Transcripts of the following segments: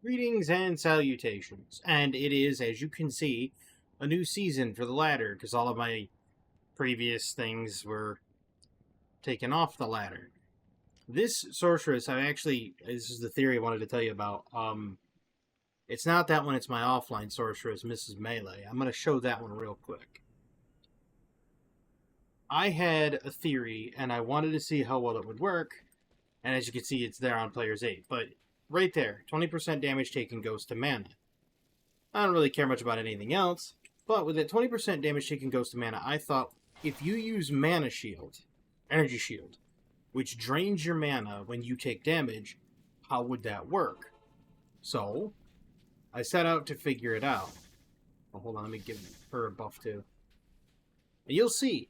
Greetings and salutations. And it is, as you can see, a new season for the ladder, because all of my previous things were taken off the ladder. This sorceress, this is the theory I wanted to tell you about. It's not that one, it's my offline sorceress, Mrs. Melee. I'm going to show that one real quick. I had a theory, and I wanted to see how well it would work, and as you can see, it's there on Player's 8, but right there, 20% damage taken goes to mana. I don't really care much about anything else, but with that 20% damage taken goes to mana, I thought if you use Mana Shield, Energy Shield, which drains your mana when you take damage, how would that work? So, I set out to figure it out. Oh, hold on, let me give her a buff too. And you'll see.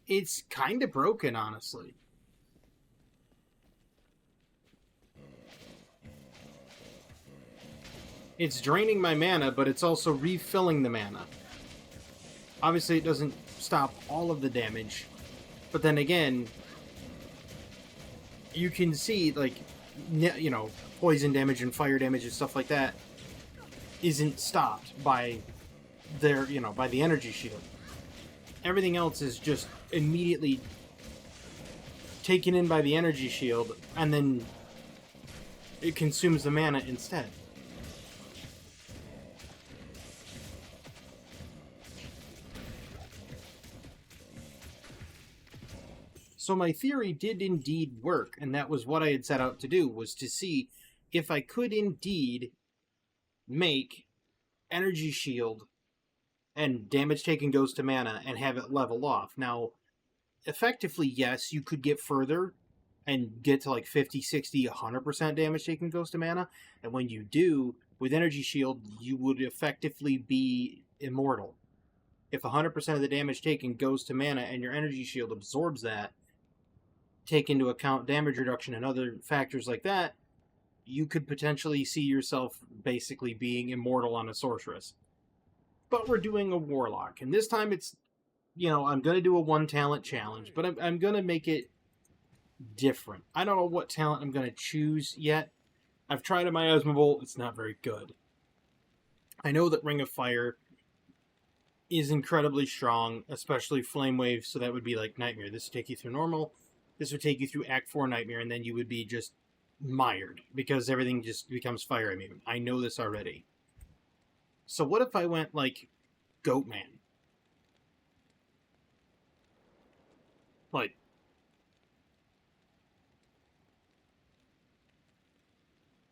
It's kind of broken, honestly. It's draining my mana, but it's also refilling the mana. Obviously, it doesn't stop all of the damage, but then again, you can see, like, you know, poison damage and fire damage and stuff like that isn't stopped by by the energy shield. Everything else is just immediately taken in by the energy shield, and then it consumes the mana instead. So my theory did indeed work, and that was what I had set out to do, was to see if I could indeed make Energy Shield and damage taken goes to mana and have it level off. Now, effectively, yes, you could get further and get to like 50, 60, 100% damage taken goes to mana, and when you do, with Energy Shield, you would effectively be immortal. If 100% of the damage taken goes to mana and your Energy Shield absorbs that, take into account damage reduction and other factors like that, you could potentially see yourself basically being immortal on a sorceress. But we're doing a Warlock, and this time it's, I'm going to do a one talent challenge, but I'm going to make it different. I don't know what talent I'm going to choose yet. I've tried a Miasma Bolt, it's not very good. I know that Ring of Fire is incredibly strong, especially Flame Wave, so that would be like Nightmare. This would take you through normal. This would take you through Act 4 Nightmare, and then you would be just mired, because everything just becomes fire immune. I know this already. So what if I went, like, Goatman? Like,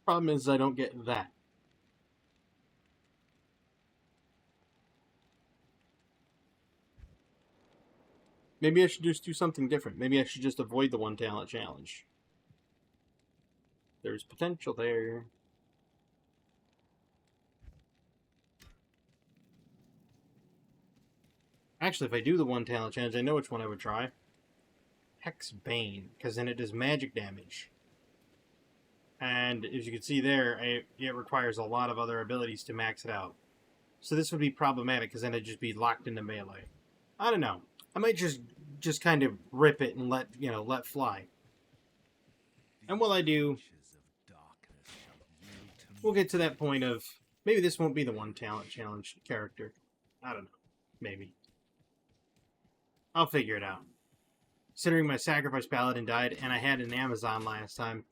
problem is I don't get that. Maybe I should just do something different. Maybe I should just avoid the one talent challenge. There's potential there. Actually, if I do the one talent challenge, I know which one I would try. Hex Bane, because then it does magic damage. And as you can see there, it requires a lot of other abilities to max it out. So this would be problematic, because then it'd just be locked into melee. I don't know. I might just kind of rip it and let fly. And while I do, we'll get to that point of, maybe this won't be the one talent challenge character. I don't know. Maybe. I'll figure it out. Considering my Sacrifice Paladin died, and I had an Amazon last time,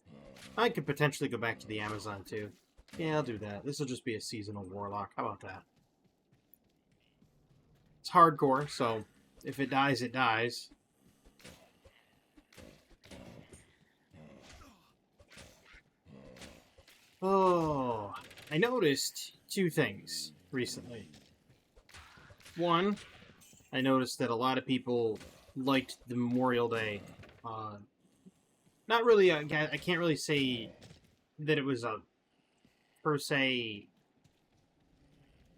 I could potentially go back to the Amazon too. Yeah, I'll do that. This will just be a seasonal Warlock. How about that? It's hardcore, so if it dies, it dies. Oh, I noticed two things recently. One, I noticed that a lot of people liked the Memorial Day. Not really, I can't really say that it was a, per se,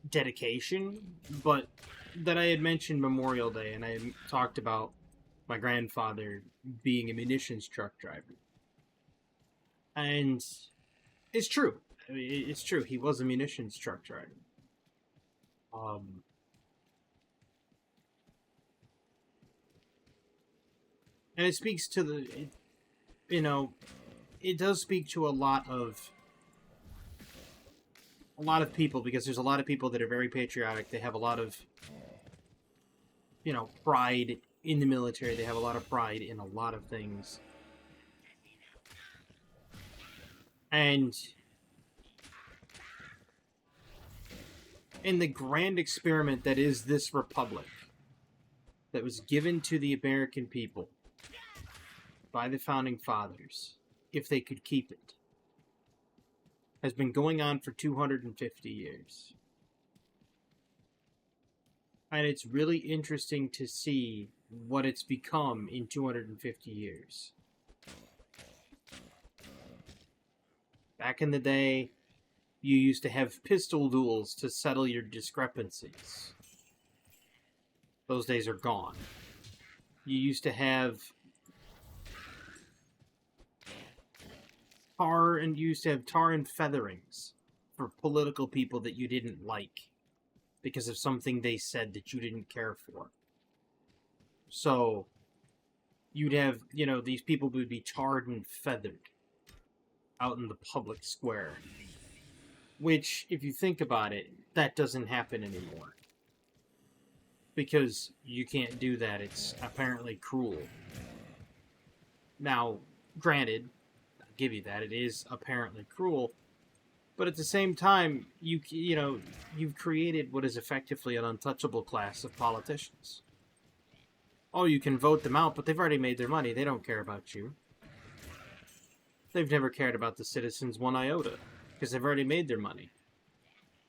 dedication, but that I had mentioned Memorial Day, and I had talked about my grandfather being a munitions truck driver. And it's true. I mean, it's true. He was a munitions truck driver. And it speaks to it does speak to a lot of a lot of people, because there's a lot of people that are very patriotic. They have a lot of, you know, pride in the military. They have a lot of pride in a lot of things. And in the grand experiment that is this republic, that was given to the American people by the Founding Fathers, if they could keep it, has been going on for 250 years. And it's really interesting to see what it's become in 250 years. Back in the day, you used to have pistol duels to settle your discrepancies. Those days are gone. You used to have tar and featherings for political people that you didn't like because of something they said that you didn't care for. So you'd have, you know, these people would be tarred and feathered out in the public square. Which, if you think about it, that doesn't happen anymore. Because you can't do that. It's apparently cruel. Now, granted, I'll give you that, it is apparently cruel. But at the same time, you know, you've created what is effectively an untouchable class of politicians. Oh, you can vote them out, but they've already made their money. They don't care about you. They've never cared about the citizens one iota, because they've already made their money.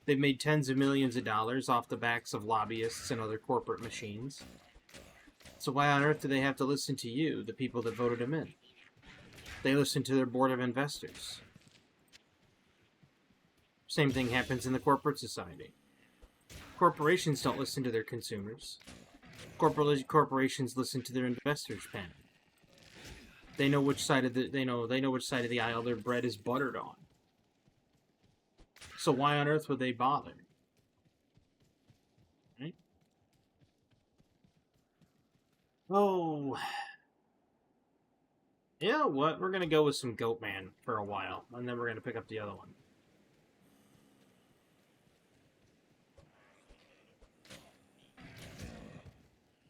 They've made tens of millions of dollars off the backs of lobbyists and other corporate machines. So why on earth do they have to listen to you, the people that voted them in? They listen to their board of investors. Same thing happens in the corporate society. Corporations don't listen to their consumers. Corporations listen to their investors' panel. They know which side of the aisle their bread is buttered on. So why on earth would they bother? Right? Oh. You know what? We're going to go with some Goatman for a while, and then we're going to pick up the other one.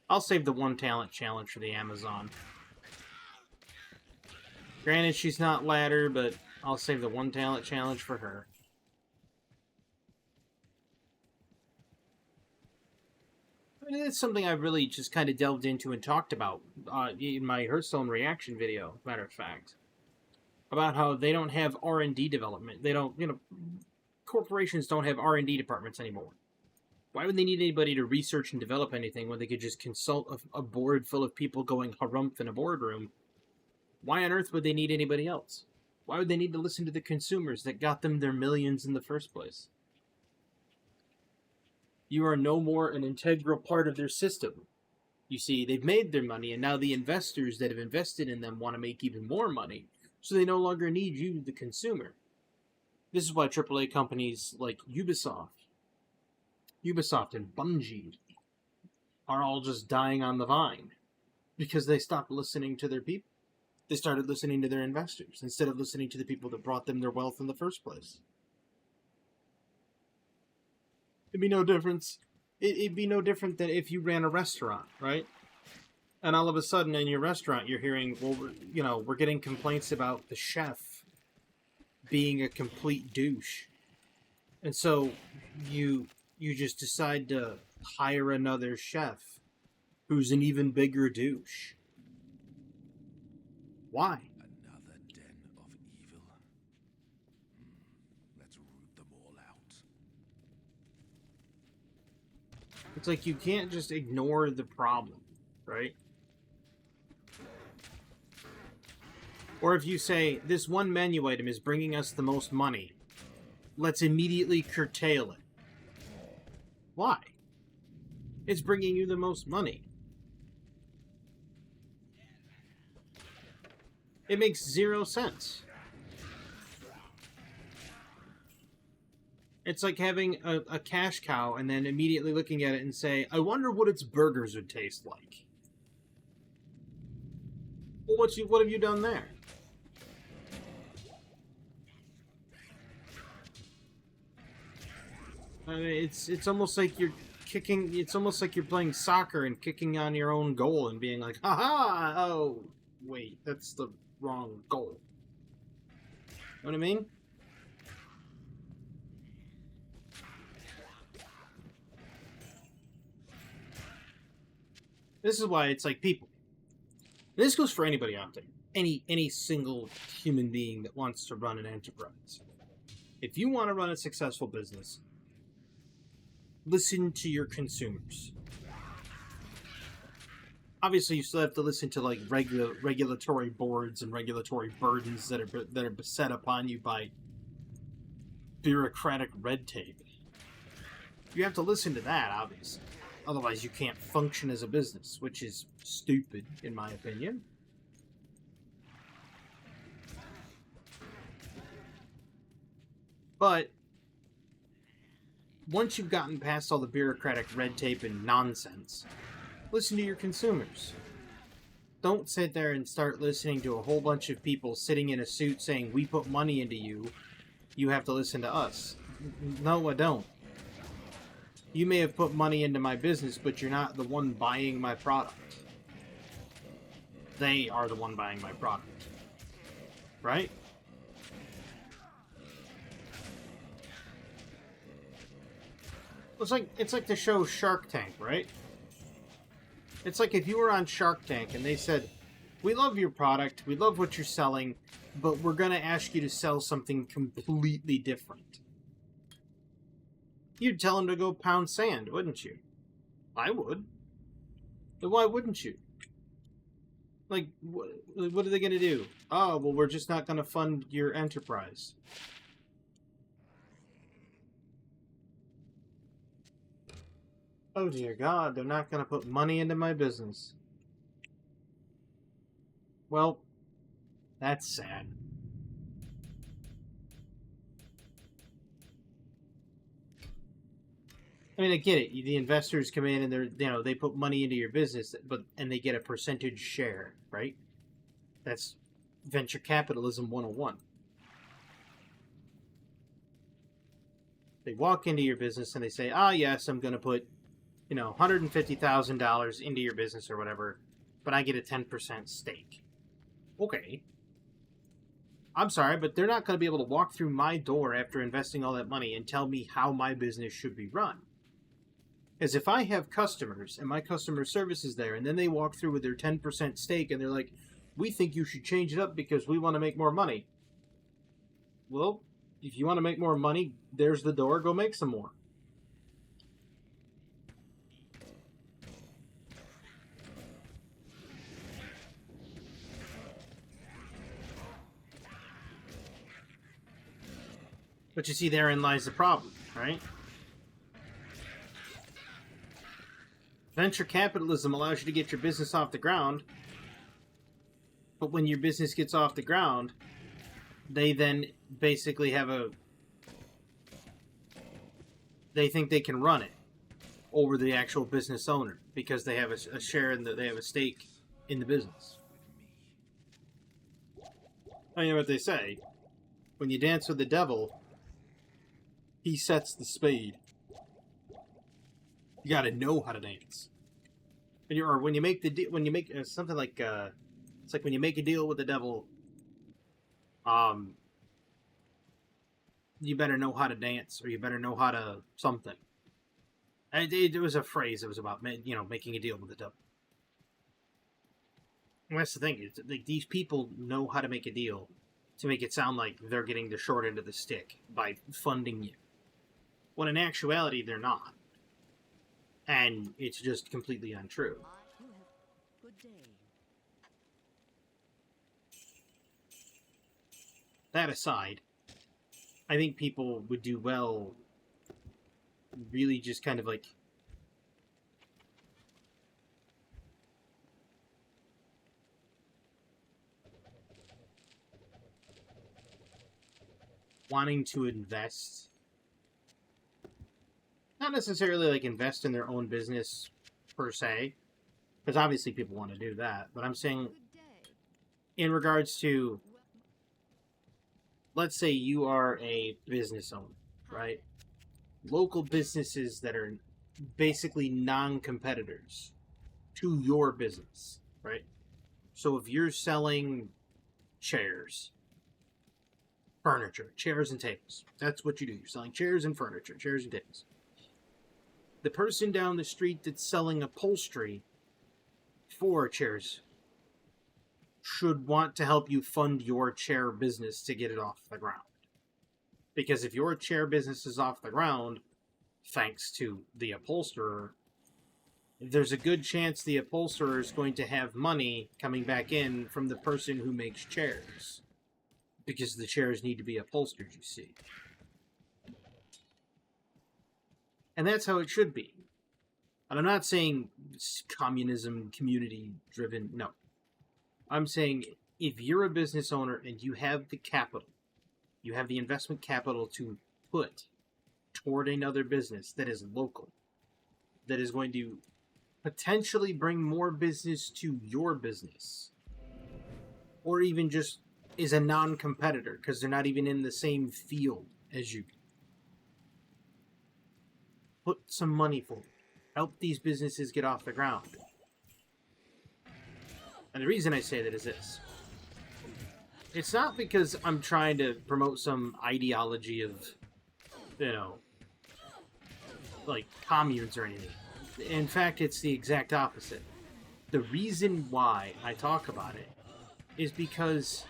I'll save the one talent challenge for the Amazon. Granted, she's not ladder, but I'll save the one talent challenge for her. I mean, it's something I've really just kind of delved into and talked about in my Hearthstone reaction video, matter of fact. About how they don't have R&D development. They don't, you know, corporations don't have R&D departments anymore. Why would they need anybody to research and develop anything when they could just consult a board full of people going harumph in a boardroom? Why on earth would they need anybody else? Why would they need to listen to the consumers that got them their millions in the first place? You are no more an integral part of their system. You see, they've made their money, and now the investors that have invested in them want to make even more money, so they no longer need you, the consumer. This is why AAA companies like Ubisoft and Bungie are all just dying on the vine, because they stopped listening to their people. They started listening to their investors instead of listening to the people that brought them their wealth in the first place. It'd be no difference. It'd be no different than if you ran a restaurant, right? And all of a sudden in your restaurant you're hearing, well, we're getting complaints about the chef being a complete douche. And so you just decide to hire another chef who's an even bigger douche. Why? Another den of evil. Let's root them all out. It's like you can't just ignore the problem, right? Or if you say, this one menu item is bringing us the most money, let's immediately curtail it. Why? It's bringing you the most money. It makes zero sense. It's like having a cash cow and then immediately looking at it and say, I wonder what its burgers would taste like. Well, what have you done there? I mean, it's almost like you're kicking. It's almost like you're playing soccer and kicking on your own goal and being like, "Ha ha! Oh, wait, that's the wrong goal." Know what I mean? This is why it's like people. This goes for anybody out there. Any single human being that wants to run an enterprise. If you want to run a successful business, listen to your consumers. Obviously, you still have to listen to like regulatory boards and regulatory burdens that are beset upon you by bureaucratic red tape. You have to listen to that, obviously. Otherwise, you can't function as a business, which is stupid, in my opinion. But once you've gotten past all the bureaucratic red tape and nonsense, listen to your consumers. Don't sit there and start listening to a whole bunch of people sitting in a suit saying, "We put money into you, you have to listen to us." No, I don't. You may have put money into my business, but you're not the one buying my product. They are the one buying my product. Right? It's like the show Shark Tank, right? It's like if you were on Shark Tank and they said, "We love your product, we love what you're selling, but we're going to ask you to sell something completely different." You'd tell them to go pound sand, wouldn't you? I would. Then why wouldn't you? Like, what are they going to do? Oh, well, we're just not going to fund your enterprise. Oh dear God, they're not going to put money into my business. Well, that's sad. I mean, I get it. The investors come in and they put money into your business, and they get a percentage share, right? That's venture capitalism 101. They walk into your business and they say, "Ah, yes, I'm going to put, $150,000 into your business or whatever, but I get a 10% stake." Okay. I'm sorry, but they're not going to be able to walk through my door after investing all that money and tell me how my business should be run. Because if I have customers and my customer service is there and then they walk through with their 10% stake and they're like, "We think you should change it up because we want to make more money." Well, if you want to make more money, there's the door, go make some more. But you see, therein lies the problem, right? Venture capitalism allows you to get your business off the ground, but when your business gets off the ground, they then basically they think they can run it over the actual business owner because they have a share they have a stake in the business. I know what they say. When you dance with the devil, he sets the spade. You got to know how to dance. Or when you make something like it's like when you make a deal with the devil, you better know how to dance, or you better know how to something. It was a phrase. It was about making a deal with the devil. And that's the thing. It's like these people know how to make a deal to make it sound like they're getting the short end of the stick by funding you, when in actuality they're not. And it's just completely untrue. That aside, I think people would do well really just kind of like wanting to invest. Not necessarily like invest in their own business per se, because obviously people want to do that. But I'm saying in regards to, let's say you are a business owner, right? local businesses that are basically non-competitors to your business, right? So if you're selling chairs, furniture, chairs and tables, that's what you do. You're selling chairs and furniture, chairs and tables. The person down the street that's selling upholstery for chairs should want to help you fund your chair business to get it off the ground. Because if your chair business is off the ground, thanks to the upholsterer, there's a good chance the upholsterer is going to have money coming back in from the person who makes chairs. Because the chairs need to be upholstered, you see. And that's how it should be. And I'm not saying communism, community-driven, no. I'm saying if you're a business owner and you have the capital, you have the investment capital to put toward another business that is local, that is going to potentially bring more business to your business, or even just is a non-competitor because they're not even in the same field as you. Put some money forward. Help these businesses get off the ground. And the reason I say that is this. It's not because I'm trying to promote some ideology of, like communes or anything. In fact, it's the exact opposite. The reason why I talk about it is because,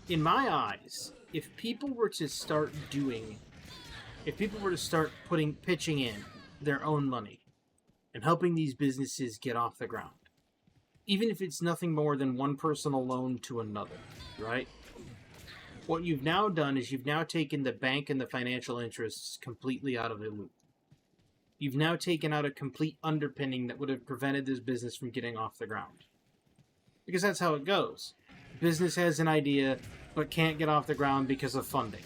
in my eyes, if people were to start pitching in their own money and helping these businesses get off the ground, even if it's nothing more than one personal loan to another, right? What you've now done is you've now taken the bank and the financial interests completely out of the loop. You've now taken out a complete underpinning that would have prevented this business from getting off the ground. Because that's how it goes. Business has an idea, but can't get off the ground because of funding.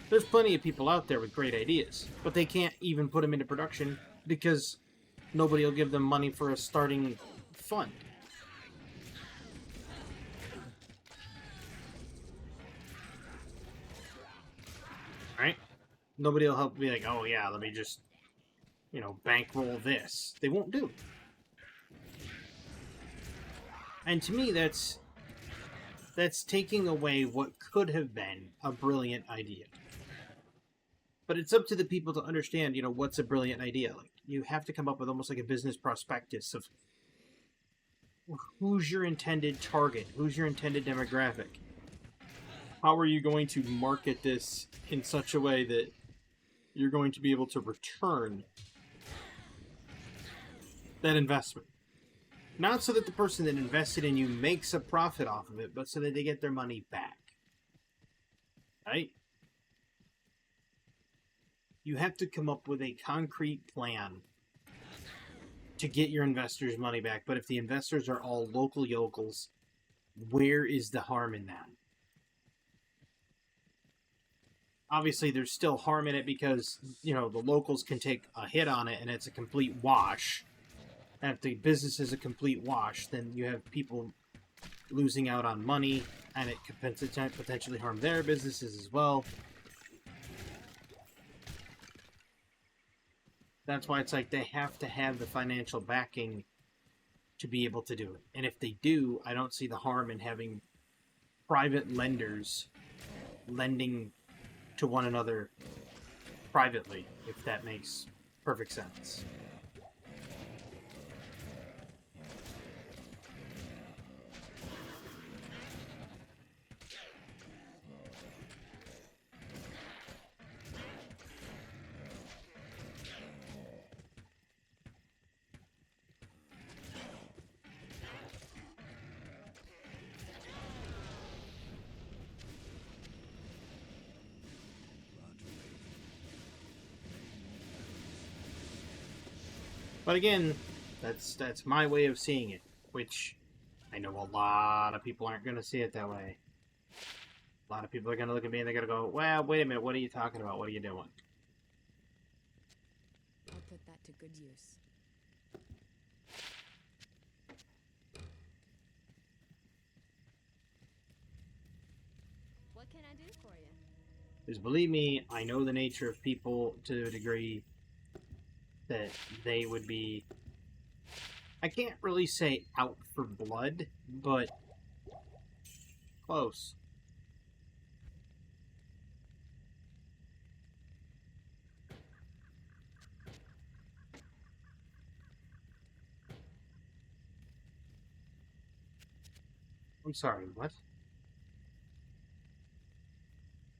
There's plenty of people out there with great ideas, but they can't even put them into production because nobody will give them money for a starting fund. Right? Nobody will help be like, oh yeah, let me just, bankroll this. They won't do. And to me, that's taking away what could have been a brilliant idea. But it's up to the people to understand, what's a brilliant idea. Like, you have to come up with almost like a business prospectus of who's your intended target, who's your intended demographic. How are you going to market this in such a way that you're going to be able to return that investment? Not so that the person that invested in you makes a profit off of it, but so that they get their money back. Right? You have to come up with a concrete plan to get your investors' money back. But if the investors are all local yokels, where is the harm in that? Obviously, there's still harm in it because, the locals can take a hit on it and it's a complete wash. And if the business is a complete wash, then you have people losing out on money, and it could potentially harm their businesses as well. That's why it's like they have to have the financial backing to be able to do it. And if they do, I don't see the harm in having private lenders lending to one another privately, if that makes perfect sense. But again, that's my way of seeing it, which I know a lot of people aren't going to see it that way. A lot of people are going to look at me and they're going to go, well, wait a minute, what are you talking about? What are you doing? I'll put that to good use. What can I do for you? Because believe me, I know the nature of people to a degree that they would be... I can't really say out for blood, but close. I'm sorry, what?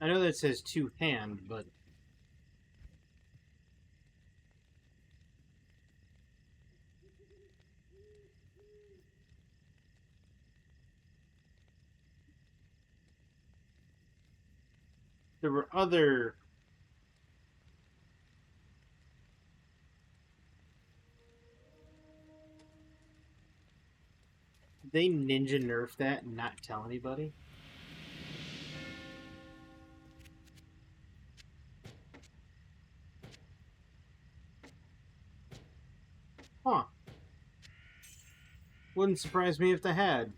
I know that says two-hand, but... there were other... Did they ninja nerf that and not tell anybody? Huh. Wouldn't surprise me if they had.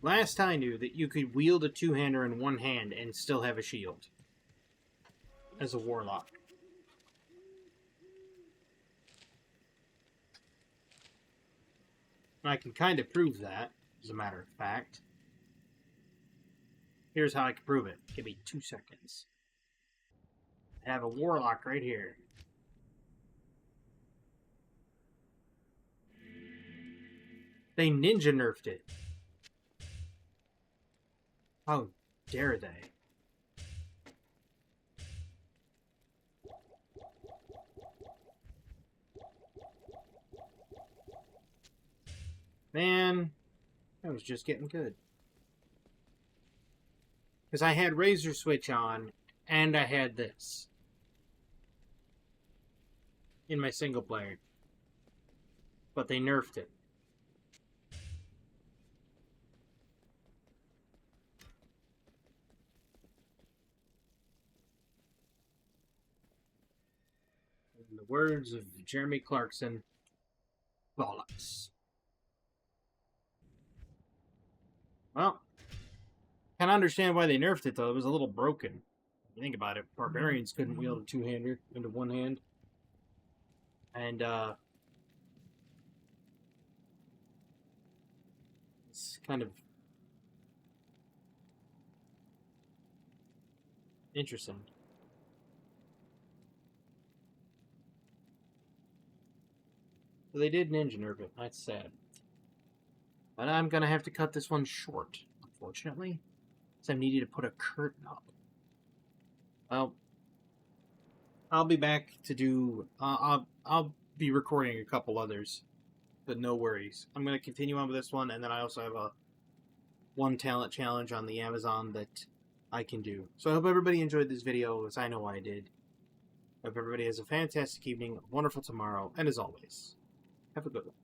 Last I knew that you could wield a two-hander in one hand and still have a shield. As a Warlock. I can kind of prove that, as a matter of fact. Here's how I can prove it. Give me 2 seconds. I have a Warlock right here. They ninja nerfed it. How dare they? Man, I was just getting good. Because I had Razor Switch on, and I had this. In my single player. But they nerfed it. In the words of Jeremy Clarkson, bollocks. Well, can understand why they nerfed it, though. It was a little broken. If you think about it, barbarians couldn't wield a two-hander into one hand. And, it's kind of interesting. So they did ninja nerf it. That's sad. But I'm going to have to cut this one short, unfortunately. So I'm needing to put a curtain up. Well, I'll be back to do... I'll be recording a couple others. But no worries. I'm going to continue on with this one, and then I also have a one talent challenge on the Amazon that I can do. So I hope everybody enjoyed this video, as I know I did. Hope everybody has a fantastic evening, a wonderful tomorrow, and as always, have a good one.